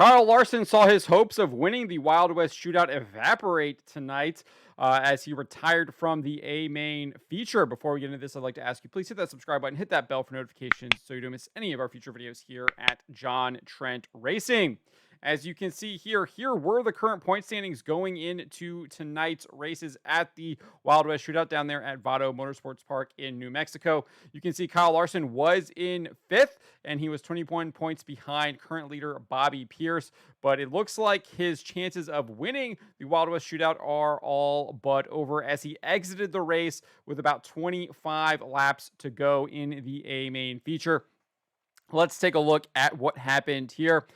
Kyle Larson saw his hopes of winning the Wild West Shootout evaporate tonight as he retired from the A main feature. Before we get into this, I'd like to ask you, please hit that subscribe button, hit that bell for notifications so you don't miss any of our future videos here at John Trent Racing. As you can see here were the current point standings going into tonight's races at the Wild West Shootout down there at Vado Motorsports Park in New Mexico. You can see Kyle Larson was in 5th, and he was 21 points behind current leader Bobby Pierce. But it looks like his chances of winning the Wild West Shootout are all but over as he exited the race with about 25 laps to go in the A main feature. Let's take a look at what happened here.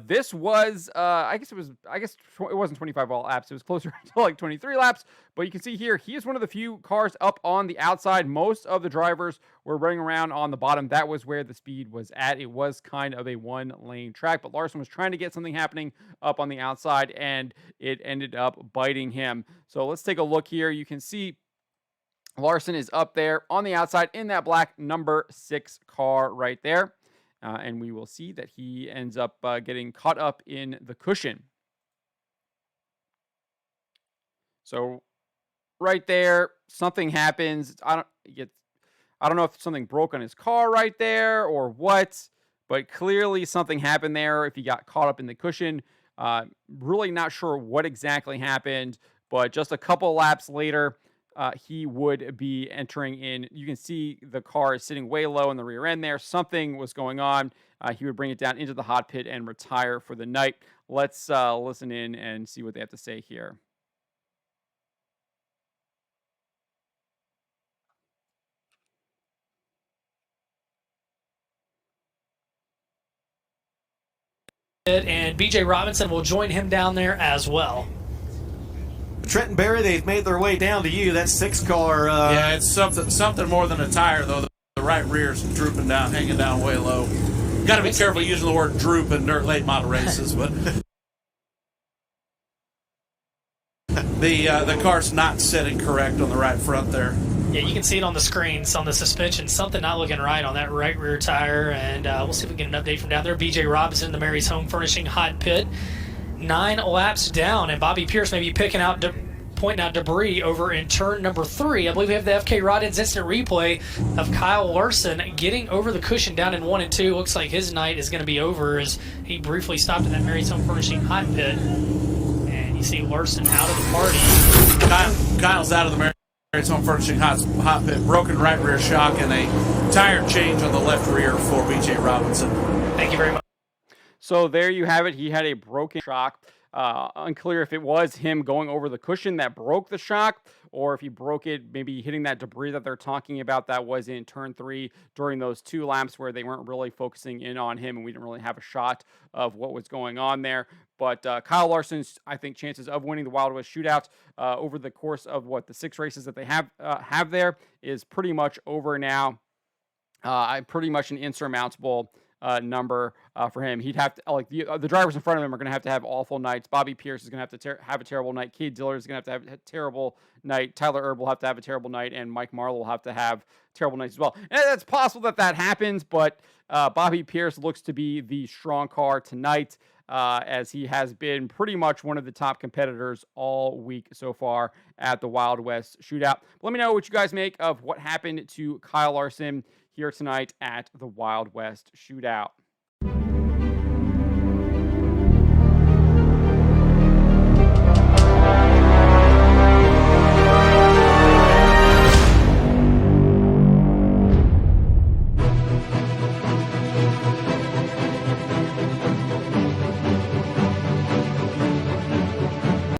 This was, I guess it wasn't 25 laps. It was closer to like 23 laps. But you can see here, he is one of the few cars up on the outside. Most of the drivers were running around on the bottom. That was where the speed was at. It was kind of a one-lane track, but Larson was trying to get something happening up on the outside, and it ended up biting him. So let's take a look here. You can see Larson is up there on the outside in that black number 6 car right there. And we will see that he ends up getting caught up in the cushion. So right there, something happens. I don't know if something broke on his car right there or what, but clearly something happened there if he got caught up in the cushion. Really not sure what exactly happened, but just a couple laps later, he would be entering in. You can see the car is sitting way low in the rear end there. Something was going on. He would bring it down into the hot pit and retire for the night. Let's listen in and see what they have to say here. And BJ Robinson will join him down there as well. Trent and Barry, they've made their way down to you. That 6 car. Yeah, it's something more than a tire, though. The right rear is drooping down, hanging down way low. Got to be careful using the word droop in dirt late model races, but the car's not sitting correct on the right front there. Yeah, you can see it on the screens on the suspension. Something not looking right on that right rear tire, and we'll see if we can get an update from down there. BJ Robinson, the Mary's Home Furnishing hot pit. 9 laps down, and Bobby Pierce may be pointing out debris over in turn number 3. I believe we have the FK Rod-Ins instant replay of Kyle Larson getting over the cushion down in 1 and 2. Looks like his night is going to be over as he briefly stopped in that Mary's Home Furnishing hot pit. And you see Larson out of the party. Kyle's out of the Mary's Home Furnishing hot pit. Broken right rear shock and a tire change on the left rear for BJ Robinson. Thank you very much. So there you have it. He had a broken shock. Unclear if it was him going over the cushion that broke the shock, or if he broke it, maybe hitting that debris that they're talking about that was in turn 3 during those 2 laps where they weren't really focusing in on him and we didn't really have a shot of what was going on there. But Kyle Larson's, I think, chances of winning the Wild West Shootout over the course of the 6 races that they have there is pretty much over now. Pretty much an insurmountable number for him. He'd have to, the drivers in front of him are going to have awful nights. Bobby Pierce is going to have to have a terrible night. Cade Dillard is going to have a terrible night. Tyler Erb will have to have a terrible night, and Mike Marlowe will have to have terrible nights as well. And it's possible that happens, but Bobby Pierce looks to be the strong car tonight, as he has been pretty much one of the top competitors all week so far at the Wild West Shootout. Let me know what you guys make of what happened to Kyle Larson here tonight at the Wild West Shootout.